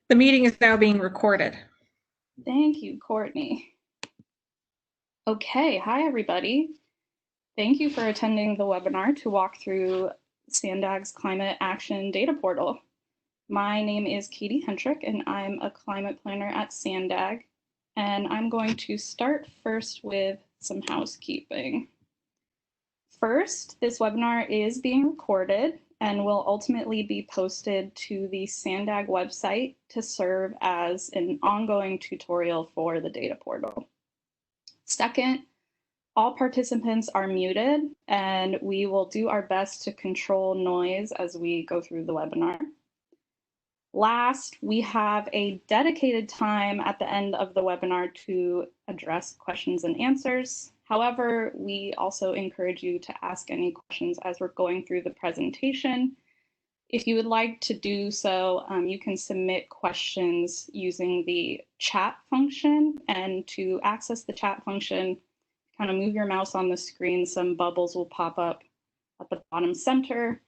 The meeting is now being recorded. Thank you, Courtney. Okay, hi everybody. Thank you for attending the webinar to walk through SANDAG's Climate Action Data Portal. My name is Katie Hentrick and I'm a climate planner at SANDAG. And I'm going to start first with some housekeeping. First, this webinar is being recorded and will ultimately be posted to the SANDAG website to serve as an ongoing tutorial for the data portal. Second, all participants are muted and we will do our best to control noise as we go through the webinar. Last, we have a dedicated time at the end of the webinar to address questions and answers. However, we also encourage you to ask any questions as we're going through the presentation. If you would like to do so, you can submit questions using the chat function. And to access the chat function, kind of move your mouse on the screen, some bubbles will pop up at the bottom center.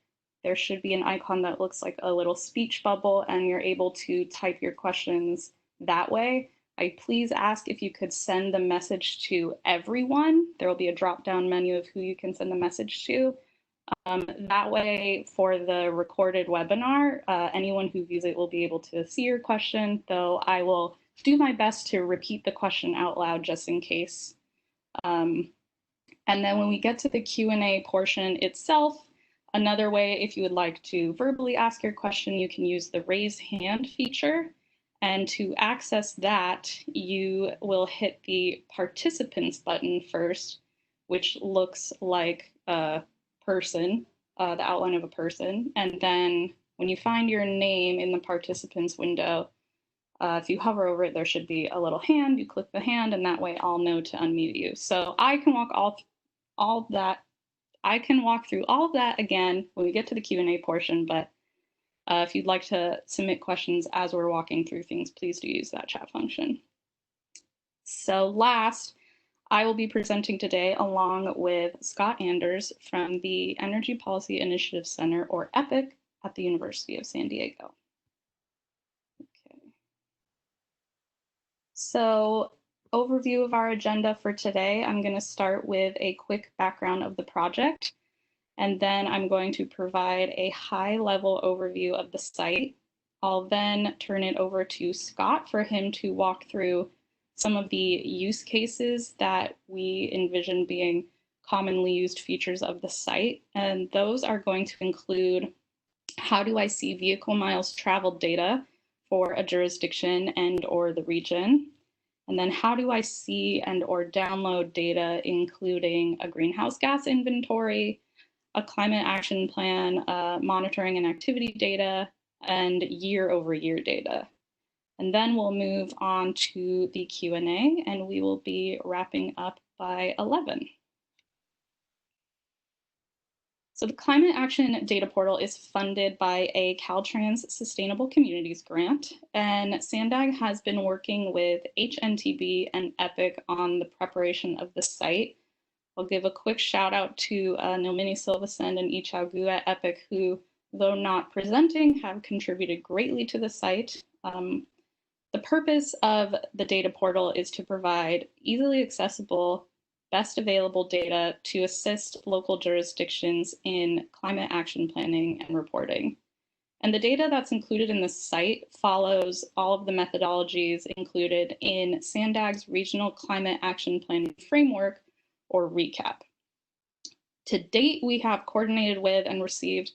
There should be an icon that looks like a little speech bubble and you're able to type your questions that way. I please ask if you could send the message to everyone. There will be a drop-down menu of who you can send the message to. That way, for the recorded webinar, anyone who views it will be able to see your question, though I will do my best to repeat the question out loud just in case. And then when we get to the Q&A portion itself, another way, if you would like to verbally ask your question, you can use the raise hand feature. And to access that, you will hit the participants button first, which looks like a person, the outline of a person. And then when you find your name in the participants window, if you hover over it, there should be a little hand. You click the hand, and that way I'll know to unmute you. So I can walk through all of that again when we get to the Q&A portion, but if you'd like to submit questions as we're walking through things, please do use that chat function. So last, I will be presenting today along with Scott Anders from the Energy Policy Initiative Center, or EPIC, at the University of San Diego. Okay. So, overview of our agenda for today, I'm going to start with a quick background of the project, and then I'm going to provide a high-level overview of the site. I'll then turn it over to Scott for him to walk through some of the use cases that we envision being commonly used features of the site. And those are going to include, how do I see vehicle miles traveled data for a jurisdiction and or the region? And then how do I see and or download data, including a greenhouse gas inventory, a climate action plan, monitoring and activity data, and year-over-year data. And then we'll move on to the Q&A, and we will be wrapping up by 11. So the Climate Action Data Portal is funded by a Caltrans Sustainable Communities grant, and SANDAG has been working with HNTB and EPIC on the preparation of the site. I'll give a quick shout out to Nomini Silvasend and Ichao Gu at EPIC, who, though not presenting, have contributed greatly to the site. The purpose of the data portal is to provide easily accessible, best available data to assist local jurisdictions in climate action planning and reporting. And the data that's included in the site follows all of the methodologies included in SANDAG's Regional Climate Action Planning Framework, or RECAP. To date, we have coordinated with and received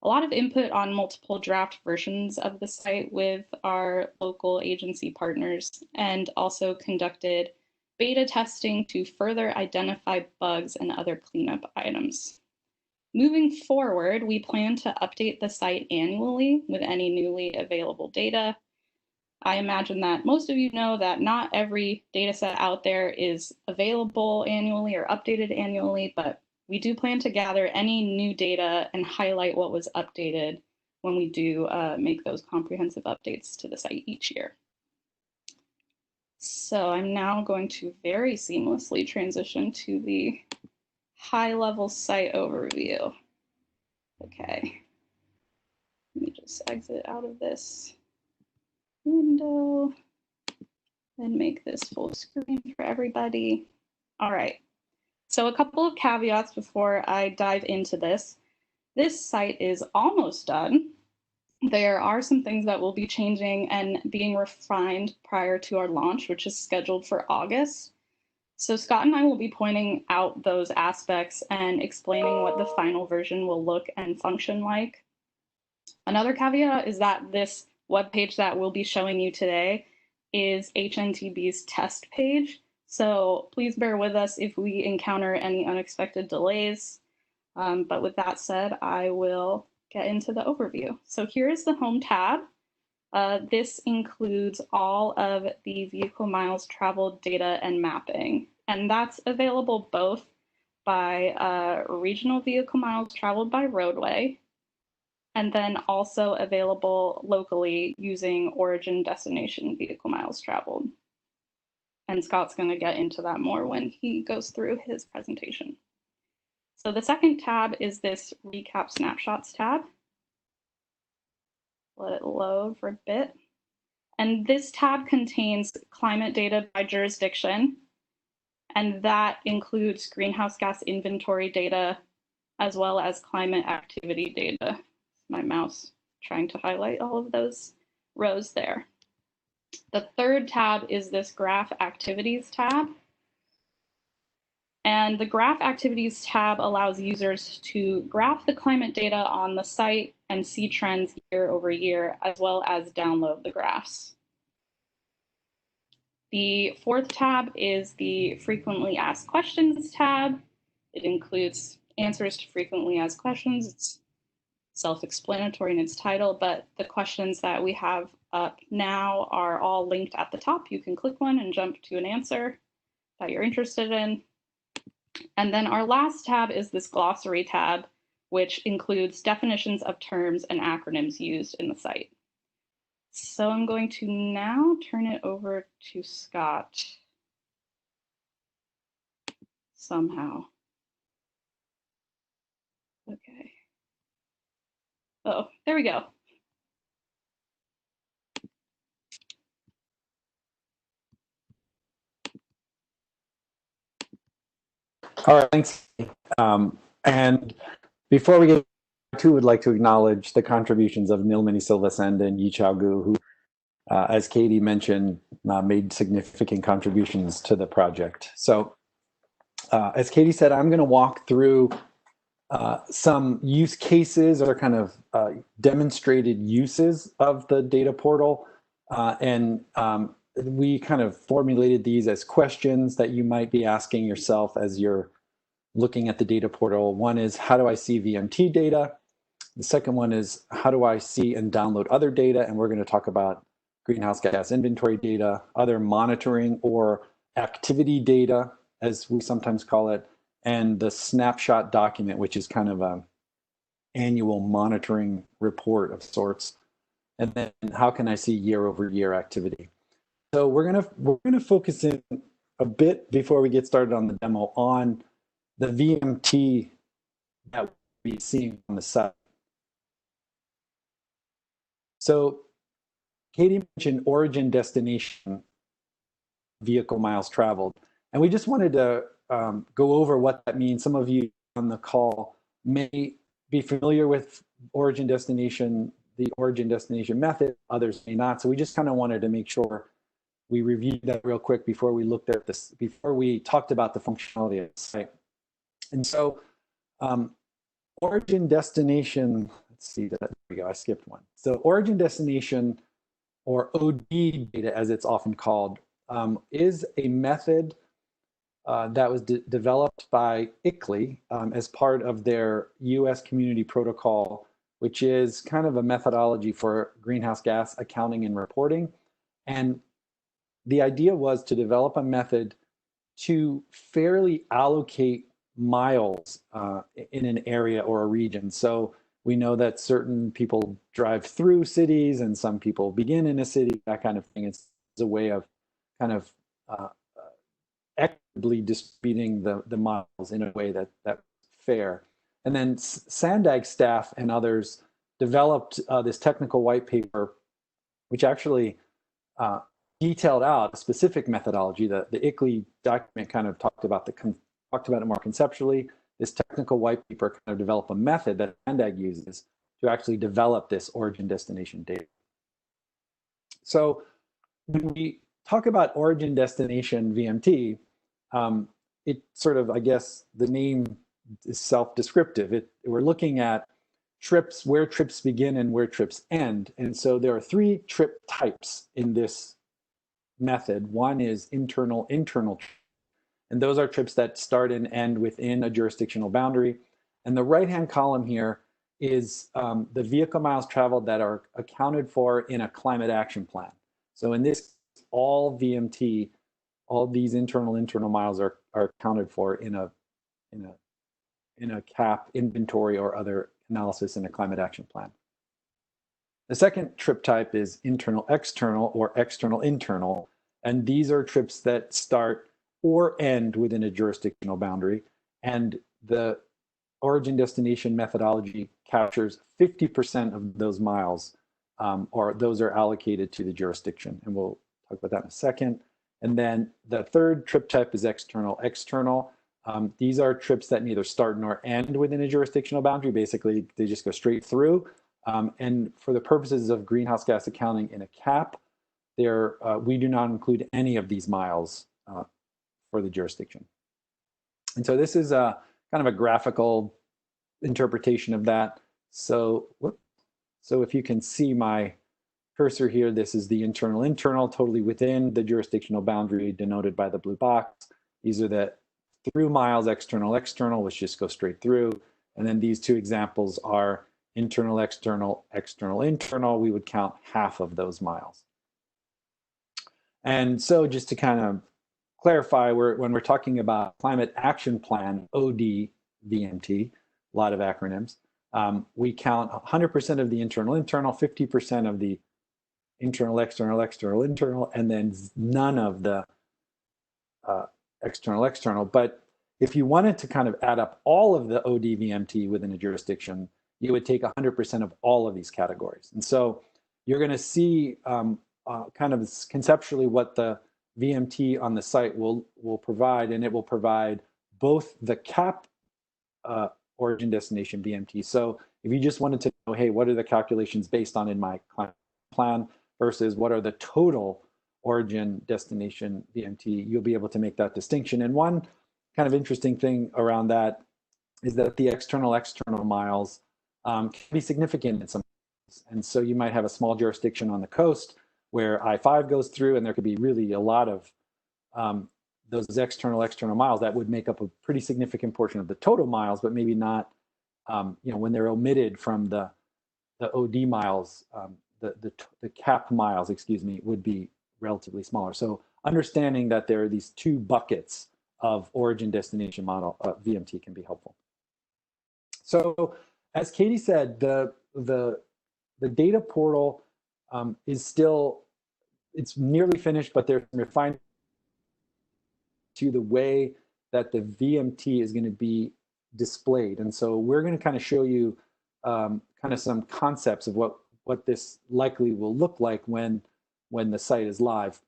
a lot of input on multiple draft versions of the site with our local agency partners, and also conducted beta testing to further identify bugs and other cleanup items. Moving forward, we plan to update the site annually with any newly available data. I imagine that most of you know that not every data set out there is available annually or updated annually, but we do plan to gather any new data and highlight what was updated when we do make those comprehensive updates to the site each year. So I'm now going to very seamlessly transition to the high-level site overview. Okay, let me just exit out of this. window and make this full screen for everybody. All right. So a couple of caveats before I dive into this. This site is almost done. There are some things that will be changing and being refined prior to our launch, which is scheduled for August. So Scott and I will be pointing out those aspects and explaining what the final version will look and function like. Another caveat is that this webpage that we'll be showing you today is HNTB's test page. So please bear with us if we encounter any unexpected delays. But with that said, I will get into the overview. So here is the home tab. This includes all of the vehicle miles traveled data and mapping, and that's available both by regional vehicle miles traveled by roadway, and then also available locally using origin destination vehicle miles traveled. And Scott's going to get into that more when he goes through his presentation. So the second tab is this recap snapshots tab. Let it load for a bit. And this tab contains climate data by jurisdiction, and that includes greenhouse gas inventory data as well as climate activity data. My mouse trying to highlight all of those rows there. The third tab is this graph activities tab. And the graph activities tab allows users to graph the climate data on the site and see trends year over year, as well as download the graphs. The fourth tab is the frequently asked questions tab. It includes answers to frequently asked questions. It's self-explanatory in its title, but the questions that we have up now are all linked at the top. You can click one and jump to an answer that you're interested in. And then our last tab is this glossary tab, which includes definitions of terms and acronyms used in the site. So I'm going to now turn it over to Scott somehow. Okay. Oh, there we go. All right, thanks. And before we get to, would like to acknowledge the contributions of Nilmani Silvasand and Yi Chao Gu, who, as Katie mentioned, made significant contributions to the project. So, as Katie said, I'm going to walk through some use cases or kind of demonstrated uses of the data portal. We kind of formulated these as questions that you might be asking yourself as you're looking at the data portal. One is, how do I see VMT data? The second one is, how do I see and download other data? And we're going to talk about greenhouse gas inventory data, other monitoring or activity data, as we sometimes call it, and the snapshot document, which is kind of an annual monitoring report of sorts. And then how can I see year over year activity? So we're gonna focus in a bit before we get started on the demo on the VMT that we'll be seeing on the site. So Katie mentioned origin destination vehicle miles traveled, and we just wanted to go over what that means. Some of you on the call may be familiar with origin destination, the origin destination method, others may not. So we just kind of wanted to make sure we reviewed that real quick before we looked at this, before we talked about the functionality of the site. And so origin destination, let's see, there we go, I skipped one. So origin destination, or OD data as it's often called, is a method that was developed by ICLEI as part of their US Community Protocol, which is kind of a methodology for greenhouse gas accounting and reporting. And the idea was to develop a method to fairly allocate miles in an area or a region. So we know that certain people drive through cities and some people begin in a city, that kind of thing. It's a way of kind of equitably distributing the miles in a way that's fair. And then Sandag staff and others developed this technical white paper, which actually detailed out a specific methodology. The ICLEI document kind of talked about it more conceptually. This technical white paper kind of developed a method that Sandag uses to actually develop this origin destination data. So when we talk about origin destination VMT, it sort of, I guess, the name is self-descriptive. We're looking at trips, where trips begin and where trips end. And so there are 3 trip types in this method. One is internal, and those are trips that start and end within a jurisdictional boundary. And the right-hand column here is the vehicle miles traveled that are accounted for in a climate action plan. So in this, all VMT, all these internal miles are accounted for in a CAP inventory or other analysis in a climate action plan. The second trip type is internal external or external internal, and these are trips that start or end within a jurisdictional boundary, and the origin destination methodology captures 50% of those miles, or those are allocated to the jurisdiction, and we'll talk about that in a second. And then the third trip type is external. These are trips that neither start nor end within a jurisdictional boundary. Basically, they just go straight through. And for the purposes of greenhouse gas accounting in a CAP, we do not include any of these miles for the jurisdiction. And so this is a kind of a graphical interpretation of that. So if you can see my cursor here, this is the internal, totally within the jurisdictional boundary denoted by the blue box. These are the through miles, external, which just go straight through. And then these 2 examples are internal, internal. We would count half of those miles. And so just to kind of clarify, when we're talking about climate action plan, OD VMT, a lot of acronyms, we count 100% of the internal, 50% of the internal, internal, and then none of the external. But if you wanted to kind of add up all of the OD VMT within a jurisdiction, you would take 100% of all of these categories. And so you're going to see kind of conceptually what the VMT on the site will provide, and it will provide both the CAP origin destination VMT. So if you just wanted to know, hey, what are the calculations based on in my climate plan versus what are the total origin destination VMT, you'll be able to make that distinction. And one kind of interesting thing around that is that the external miles can be significant in some cases. And so you might have a small jurisdiction on the coast where I-5 goes through, and there could be really a lot of those external miles that would make up a pretty significant portion of the total miles, but maybe not, when they're omitted from the OD miles, the CAP miles, would be relatively smaller. So understanding that there are these 2 buckets of origin destination model VMT can be helpful. So as Katie said, the data portal is still, it's nearly finished, but there's some refinement to the way that the VMT is going to be displayed. And so we're going to kind of show you kind of some concepts of what this likely will look like when the site is live.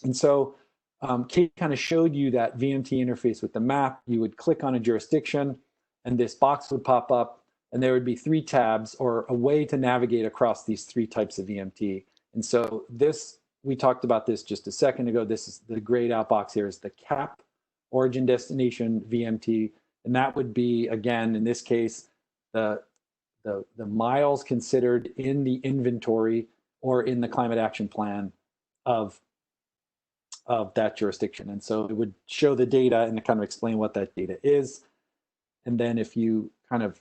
And so Kate kind of showed you that VMT interface with the map. You would click on a jurisdiction, and this box would pop up, and there would be 3 tabs or a way to navigate across these 3 types of VMT. And so this, we talked about this just a second ago. This is the grayed out box here is the CAP origin destination VMT. And that would be, again, in this case, the miles considered in the inventory or in the climate action plan of that jurisdiction. And so it would show the data and kind of explain what that data is. And then if you kind of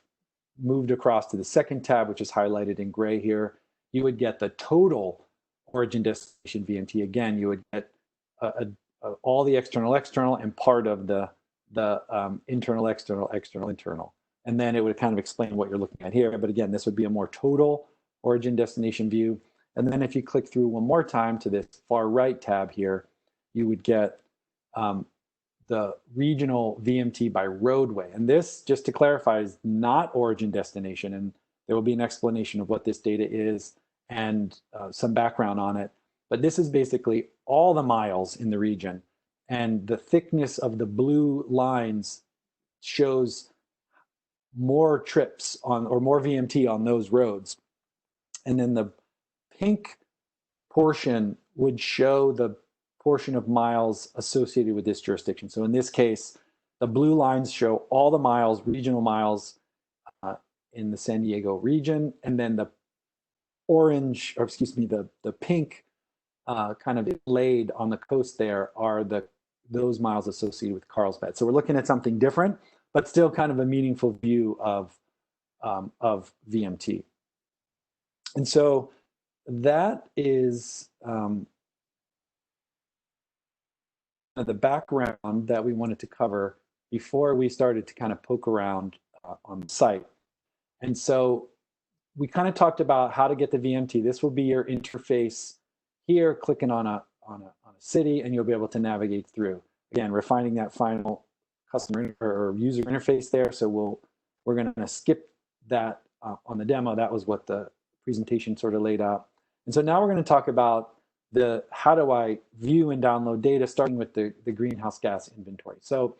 moved across to the second tab, which is highlighted in gray here, you would get the total origin destination VMT. Again, you would get all the external and part of the internal, internal. And then it would kind of explain what you're looking at here. But again, this would be a more total origin destination view. And then if you click through one more time to this far right tab here, you would get the regional VMT by roadway. And this, just to clarify, is not origin destination. And there will be an explanation of what this data is and some background on it. but this is basically all the miles in the region. And the thickness of the blue lines shows more trips on, or more VMT on those roads. And then the pink portion would show the portion of miles associated with this jurisdiction. So in this case, the blue lines show all the miles, regional miles in the San Diego region, and then the orange, or excuse me, the pink kind of laid on the coast there are those miles associated with Carlsbad. So we're looking at something different, but still kind of a meaningful view of VMT. And so that is the background that we wanted to cover before we started to kind of poke around on the site. And so we kind of talked about how to get the VMT. This will be your interface here, clicking on a city, and you'll be able to navigate through. Again, refining that final customer or user interface there. So we're going to skip that on the demo. That was what the presentation sort of laid out. And so now we're going to talk about how do I view and download data, starting with the greenhouse gas inventory. So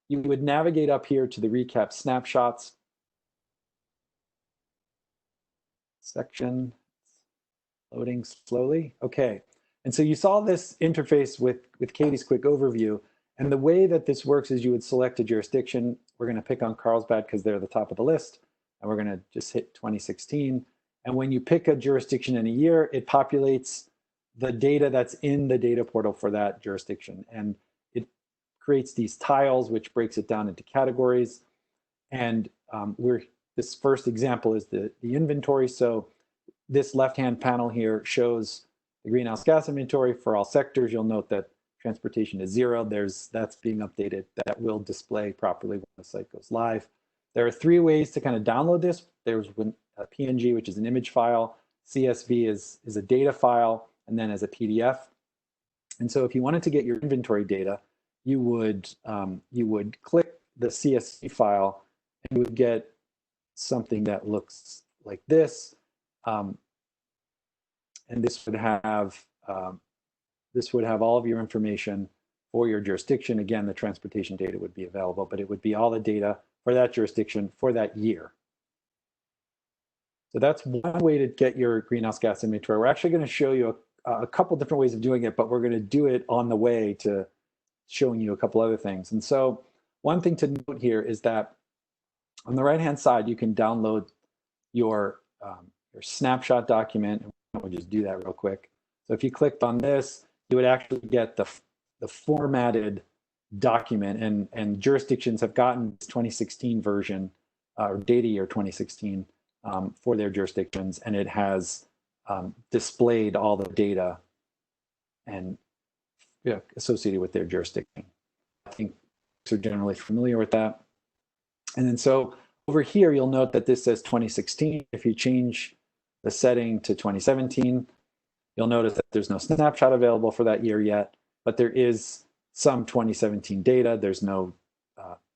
you would navigate up here to the recap snapshots section. Loading slowly. Okay. And so you saw this interface with Katie's quick overview. And the way that this works is you would select a jurisdiction. We're going to pick on Carlsbad because they're the top of the list. And we're going to just hit 2016. And when you pick a jurisdiction in a year, it populates the data that's in the data portal for that jurisdiction. And it creates these tiles, which breaks it down into categories. And this first example is the inventory. So this left-hand panel here shows the greenhouse gas inventory for all sectors. You'll note that transportation is 0. That's being updated. That will display properly when the site goes live. There are 3 ways to kind of download this. There's a PNG, which is an image file. CSV is a data file, and then as a PDF. And so if you wanted to get your inventory data, you would click the CSV file, and you would get something that looks like this. And this would have all of your information for your jurisdiction. Again, the transportation data would be available, but it would be all the data for that jurisdiction for that year. So that's one way to get your greenhouse gas inventory. We're actually going to show you a couple different ways of doing it, but we're going to do it on the way to showing you a couple other things. And so one thing to note here is that on the right-hand side, you can download your snapshot document. And we'll just do that real quick. So if you clicked on this, you would actually get the formatted document, and jurisdictions have gotten this 2016 version or data year 2016 for their jurisdictions, and it has displayed all the data and associated with their jurisdiction. I think folks are generally familiar with that. And then so over here, you'll note that this says 2016. If you change the setting to 2017, you'll notice that there's no snapshot available for that year yet, but there is some 2017 data. There's no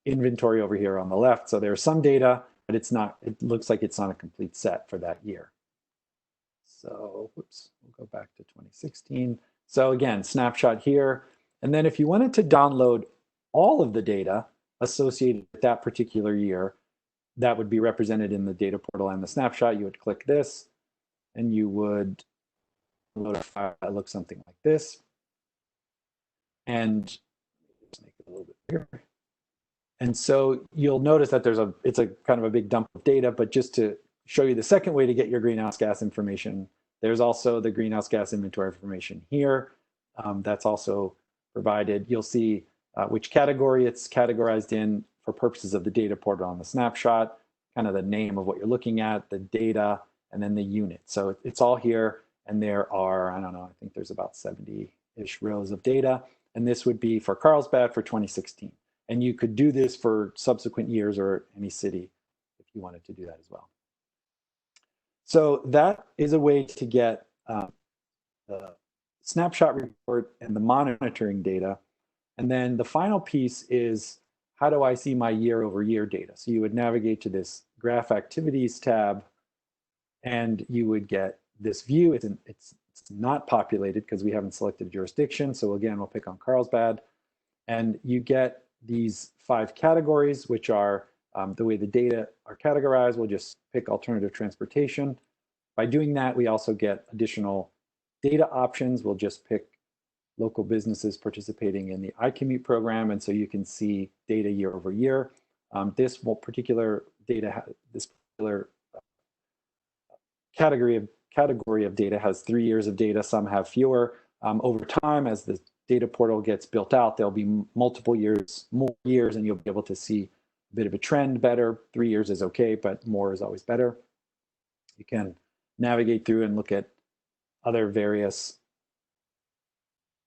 inventory over here on the left. So there's some data, but it looks like it's not a complete set for that year. So, whoops, we'll go back to 2016. So again, snapshot here. And then if you wanted to download all of the data associated with that particular year, that would be represented in the data portal and the snapshot. You would click this, and you would load a file that looks something like this. And let's make it a little bit bigger. And so you'll notice that it's a kind of a big dump of data, but just to show you the second way to get your greenhouse gas information, there's also the greenhouse gas inventory information here. That's also provided. You'll see which category it's categorized in for purposes of the data portal on the snapshot, kind of the name of what you're looking at, the data, and then the unit. So it's all here, and there are, I don't know, I think there's about 70-ish rows of data, and this would be for Carlsbad for 2016. And you could do this for subsequent years or any city if you wanted to do that as well. So that is a way to get the snapshot report and the monitoring data. And then the final piece is, how do I see my year-over-year data? So you would navigate to this Graph Activities tab, and you would get this view. It's it's not populated because we haven't selected jurisdiction. So again, we'll pick on Carlsbad. And you get these 5 categories, which are the way the data are categorized. We'll just pick alternative transportation. By doing that, we also get additional data options. We'll just pick local businesses participating in the iCommute program. And so you can see data year over year. This particular category of data has 3 years of data. Some have fewer. Over time, as the data portal gets built out, there'll be multiple years, more years, and you'll be able to see a bit of a trend better. 3 years is okay, but more is always better. You can navigate through and look at other various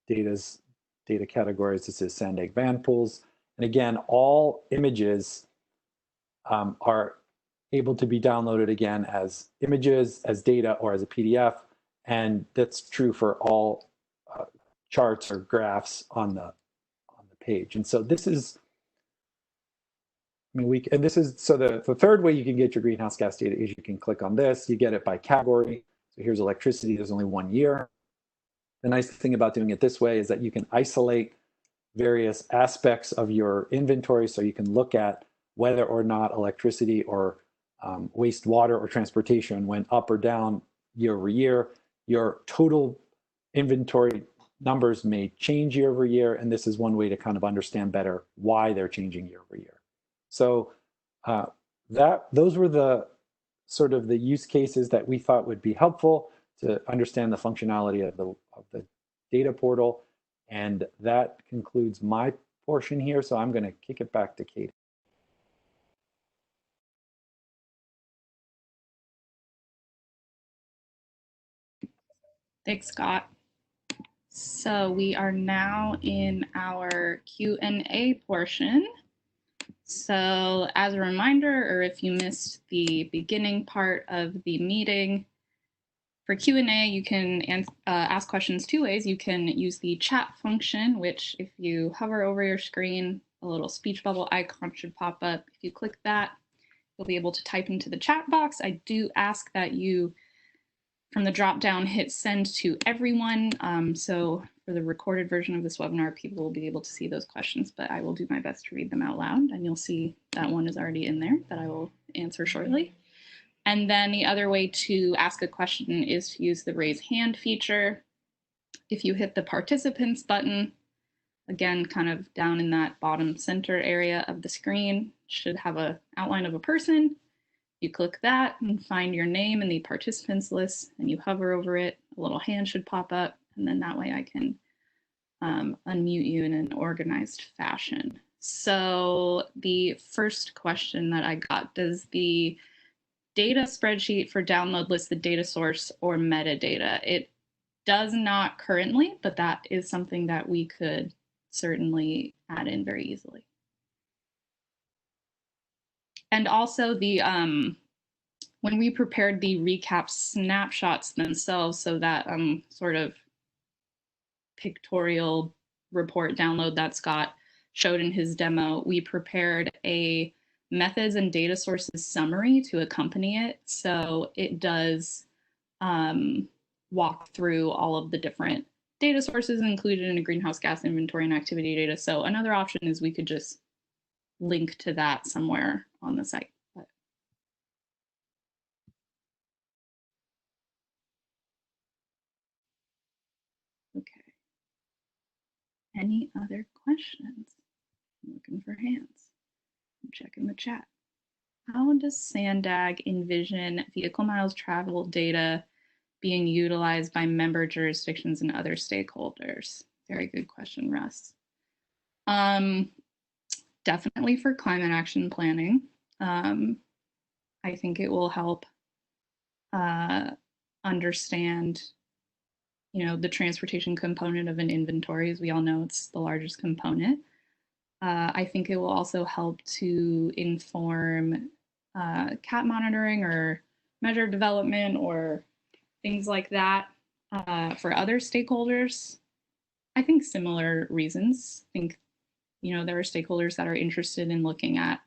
data categories. This is sand egg band pools. And again, all images are able to be downloaded again as images, as data, or as a PDF. And that's true for all charts or graphs on the page. And so this is, so the third way you can get your greenhouse gas data is you can click on this. You get it by category. So here's electricity. There's only 1 year. The nice thing about doing it this way is that you can isolate various aspects of your inventory, so you can look at whether or not electricity or wastewater or transportation went up or down year over year. Your total inventory numbers may change year over year, and this is one way to kind of understand better why they're changing year over year. So those were the sort of the use cases that we thought would be helpful to understand the functionality of the data portal. And that concludes my portion here. So I'm going to kick it back to Katie. Thanks, Scott. So we are now in our Q&A portion. So as a reminder, or if you missed the beginning part of the meeting, for Q&A, you can ask questions 2 ways. You can use the chat function, which if you hover over your screen, a little speech bubble icon should pop up. If you click that, you'll be able to type into the chat box. I do ask that you, from the drop down, hit send to everyone. So for the recorded version of this webinar, people will be able to see those questions, but I will do my best to read them out loud, and you'll see that one is already in there that I will answer shortly. And then the other way to ask a question is to use the raise hand feature. If you hit the participants button, again, kind of down in that bottom center area of the screen, should have an outline of a person. You click that and find your name in the participants list, and you hover over it, a little hand should pop up, and then that way I can unmute you in an organized fashion. So the first question that I got, does the data spreadsheet for download list the data source or metadata? It does not currently, but that is something that we could certainly add in very easily. And also the when we prepared the recap snapshots themselves, so that sort of pictorial report download that Scott showed in his demo, we prepared a methods and data sources summary to accompany it. So it does walk through all of the different data sources included in a greenhouse gas inventory and activity data. So another option is we could just link to that somewhere on the site. Okay. Any other questions? I'm looking for hands. I'm checking the chat. How does SANDAG envision vehicle miles traveled data being utilized by member jurisdictions and other stakeholders? Very good question, Russ. Definitely for climate action planning. I think it will help understand, the transportation component of an inventory. As we all know, it's the largest component. I think it will also help to inform CAT monitoring or measure development or things like that for other stakeholders. I think similar reasons. I think, there are stakeholders that are interested in looking at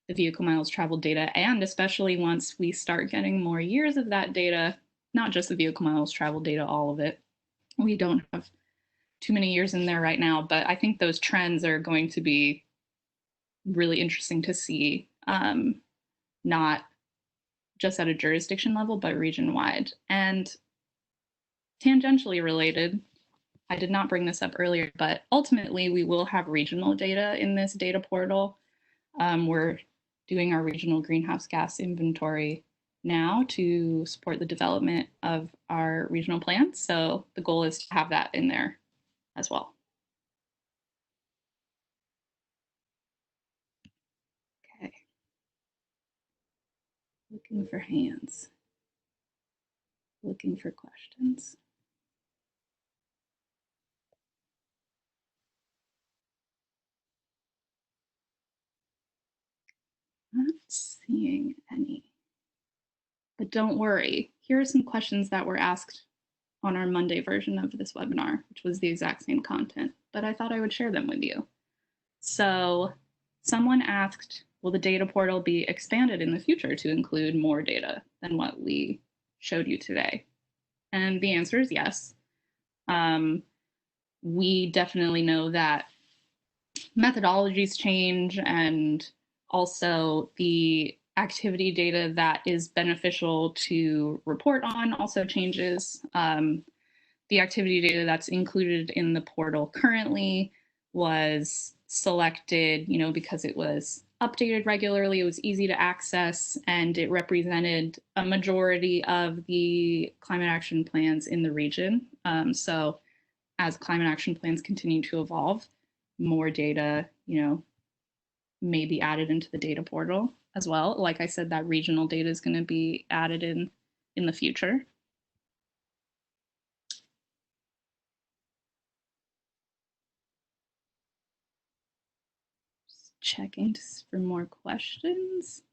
the vehicle miles traveled data, and especially once we start getting more years of that data, not just the vehicle miles traveled data, all of it. We don't have too many years in there right now, but I think those trends are going to be really interesting to see, not just at a jurisdiction level, but region-wide. And tangentially related, I did not bring this up earlier, but ultimately we will have regional data in this data portal. We're doing our regional greenhouse gas inventory now to support the development of our regional plans. So the goal is to have that in there as well. Okay. Looking for hands. Looking for questions. Not seeing any. But don't worry, here are some questions that were asked on our Monday version of this webinar, which was the exact same content, but I thought I would share them with you. So someone asked, will the data portal be expanded in the future to include more data than what we showed you today? And the answer is yes. We definitely know that methodologies change, and also the activity data that is beneficial to report on also changes. The activity data that's included in the portal currently was selected, because it was updated regularly, it was easy to access, and it represented a majority of the climate action plans in the region. So as climate action plans continue to evolve, more data, may be added into the data portal as well. Like I said, that regional data is going to be added in the future. Just checking for more questions.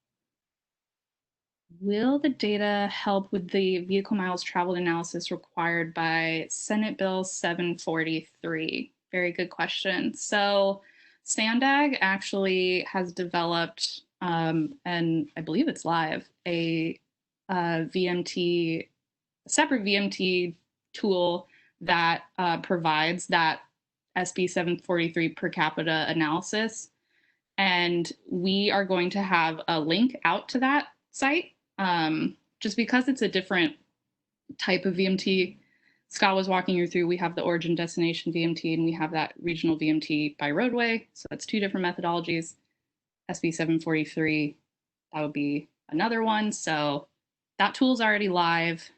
Will the data help with the vehicle miles traveled analysis required by Senate Bill 743? Very good question. So SANDAG actually has developed, and I believe it's live, a VMT, a separate VMT tool that provides that SB 743 per capita analysis. And we are going to have a link out to that site. Just because it's a different type of VMT, Scott was walking you through, we have the origin destination VMT and we have that regional VMT by roadway. So that's two different methodologies. SB 743, that would be another one. So that tool's already live.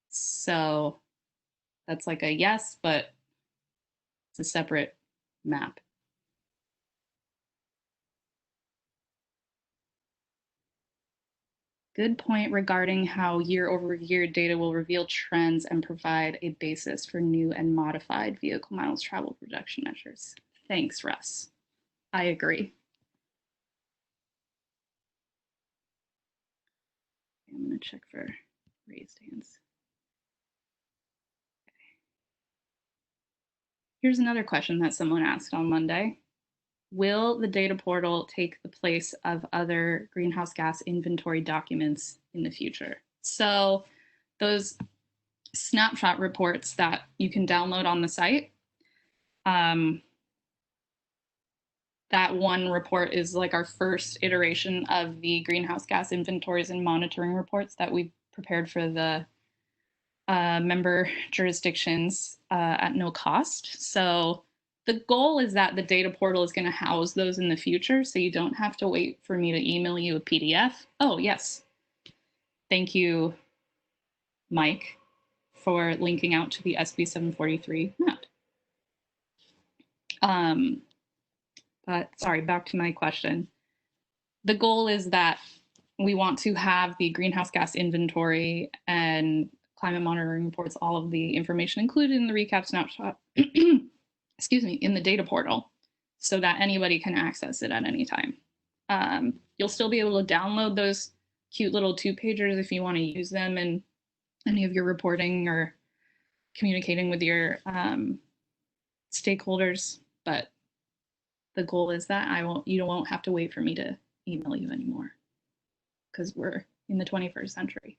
So that's like a yes, but it's a separate map. Good point regarding how year-over-year data will reveal trends and provide a basis for new and modified vehicle miles traveled reduction measures. Thanks, Russ. I agree. I'm going to check for raised hands. Okay. Here's another question that someone asked on Monday. Will the data portal take the place of other greenhouse gas inventory documents in the future? So those snapshot reports that you can download on the site, that one report is like our first iteration of the greenhouse gas inventories and monitoring reports that we prepared for the member jurisdictions at no cost. So the goal is that the data portal is going to house those in the future, so you don't have to wait for me to email you a PDF. Oh, yes. Thank you, Mike, for linking out to the SB 743 map. But sorry, back to my question. The goal is that we want to have the greenhouse gas inventory and climate monitoring reports, all of the information included in the recap snapshot, excuse me, in the data portal so that anybody can access it at any time. You'll still be able to download those cute little 2-pagers if you want to use them in any of your reporting or communicating with your stakeholders, but the goal is that you won't have to wait for me to email you anymore, because we're in the 21st century.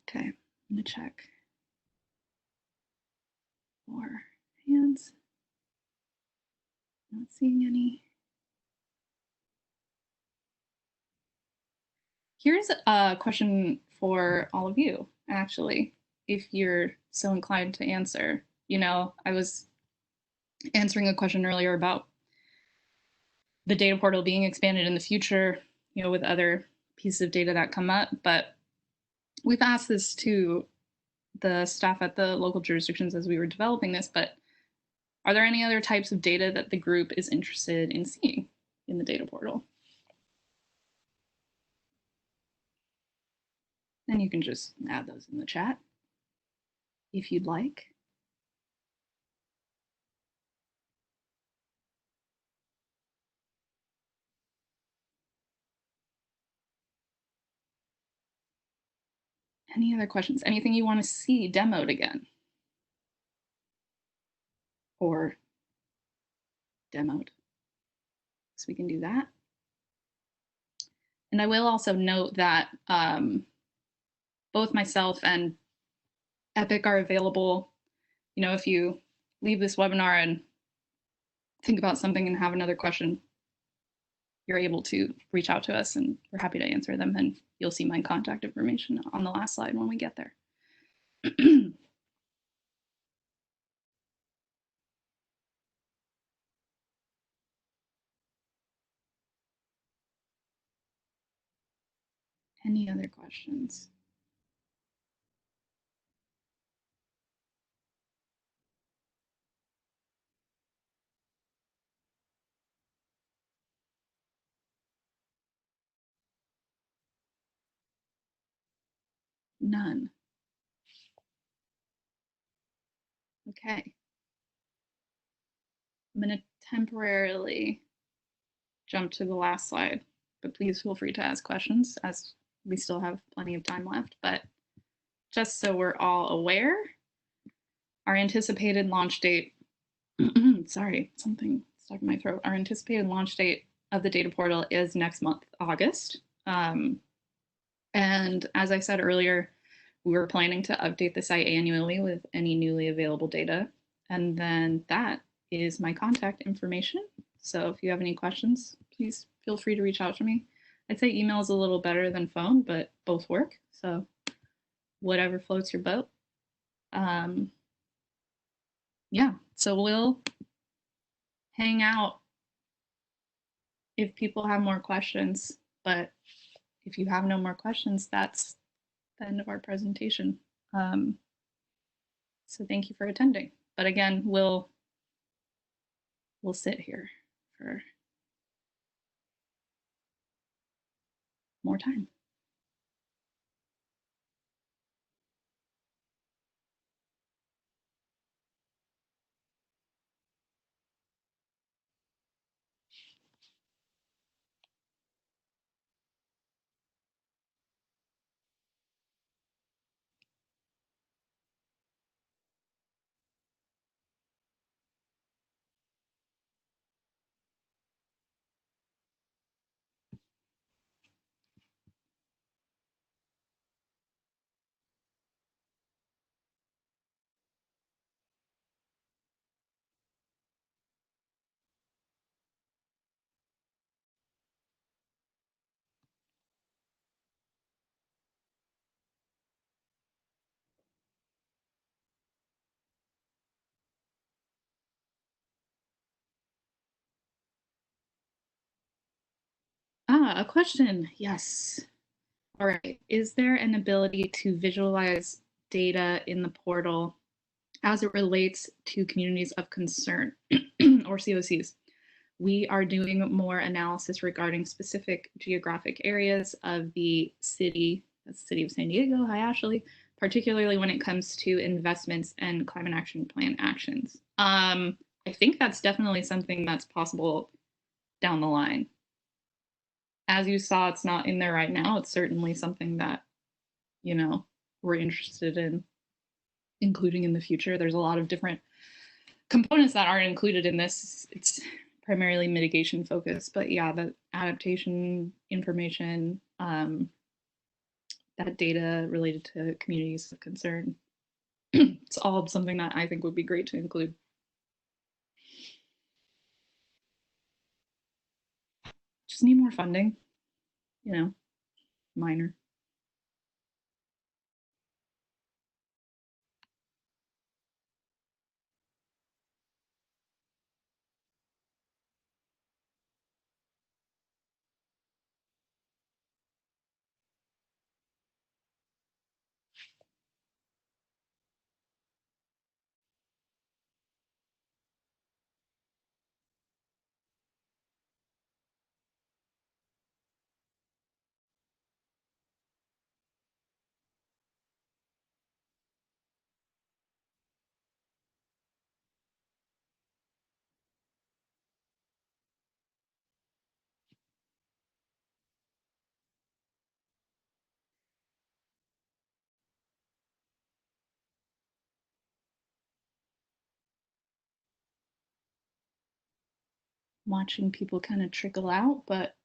Okay, I'm gonna check for hands. Not seeing any. Here's a question for all of you, actually, if you're so inclined to answer. You know, I was answering a question earlier about the data portal being expanded in the future, you know, with other pieces of data that come up, but we've asked this to the staff at the local jurisdictions as we were developing this, but are there any other types of data that the group is interested in seeing in the data portal? And you can just add those in the chat if you'd like. Any other questions? Anything you want to see demoed again? Or demoed? So we can do that. And I will also note that both myself and Epic are available. You know, if you leave this webinar and think about something and have another question, you're able to reach out to us and we're happy to answer them. And you'll see my contact information on the last slide when we get there. Any other questions? None. Okay. I'm going to temporarily jump to the last slide, but please feel free to ask questions as we still have plenty of time left. But just so we're all aware, our anticipated launch date, sorry, something stuck in my throat. Our anticipated launch date of the data portal is next month, August. And as I said earlier, we were planning to update the site annually with any newly available data. And then that is my contact information. So if you have any questions, please feel free to reach out to me. I'd say email is a little better than phone, but both work. So whatever floats your boat. Yeah, so we'll hang out if people have more questions, but if you have no more questions, that's the end of our presentation. So thank you for attending. But again, we'll sit here for more time. A question, yes. All right, is there an ability to visualize data in the portal as it relates to communities of concern or COCs? We are doing more analysis regarding specific geographic areas of the city, the city of San Diego. Hi, Ashley, particularly when it comes to investments and climate action plan actions. I think that's definitely something that's possible down the line. As you saw, it's not in there right now. It's certainly something that, you know, we're interested in including in the future. There's a lot of different components that aren't included in this. It's primarily mitigation focused, but yeah, the adaptation information, that data related to communities of concern, it's all something that I think would be great to include. Just need more funding, you know, minor. Watching people kind of trickle out, but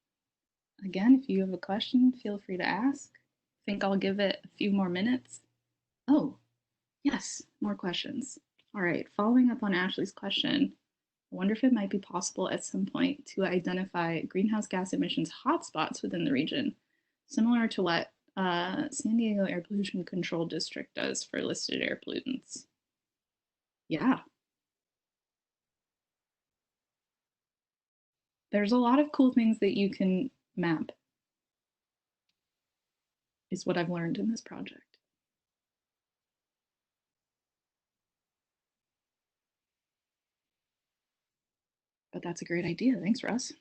again, if you have a question, feel free to ask. I think I'll give it a few more minutes. Oh, yes, more questions. All right, following up on Ashley's question, I wonder if it might be possible at some point to identify greenhouse gas emissions hotspots within the region, similar to what San Diego Air Pollution Control District does for listed air pollutants. Yeah, there's a lot of cool things that you can map, is what I've learned in this project. But that's a great idea. Thanks, Russ.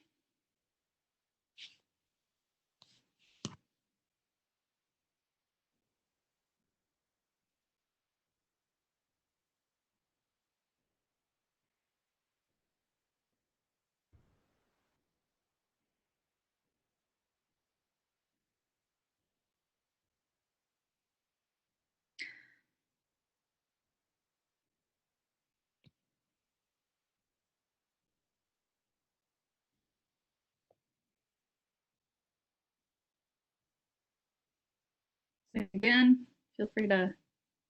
Again, feel free to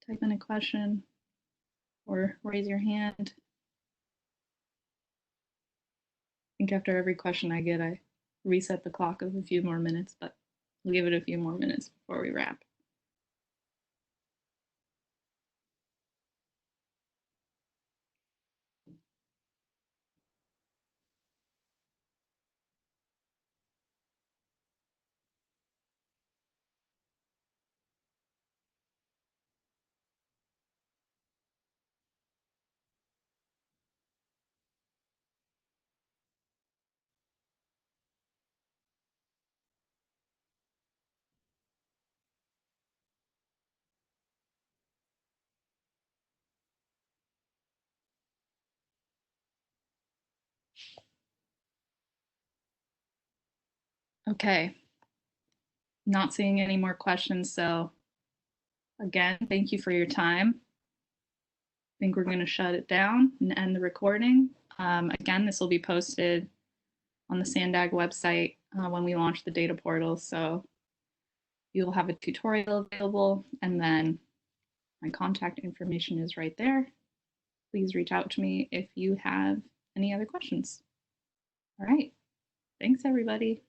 type in a question or raise your hand. I think after every question I get, I reset the clock of a few more minutes, but we'll give it a few more minutes before we wrap. Okay, not seeing any more questions, so again, thank you for your time. I think we're going to shut it down and end the recording. Again, this will be posted on the Sandag website when we launch the data portal, so you'll have a tutorial available, and then my contact information is right there. Please reach out to me if you have any other questions. All right, thanks everybody.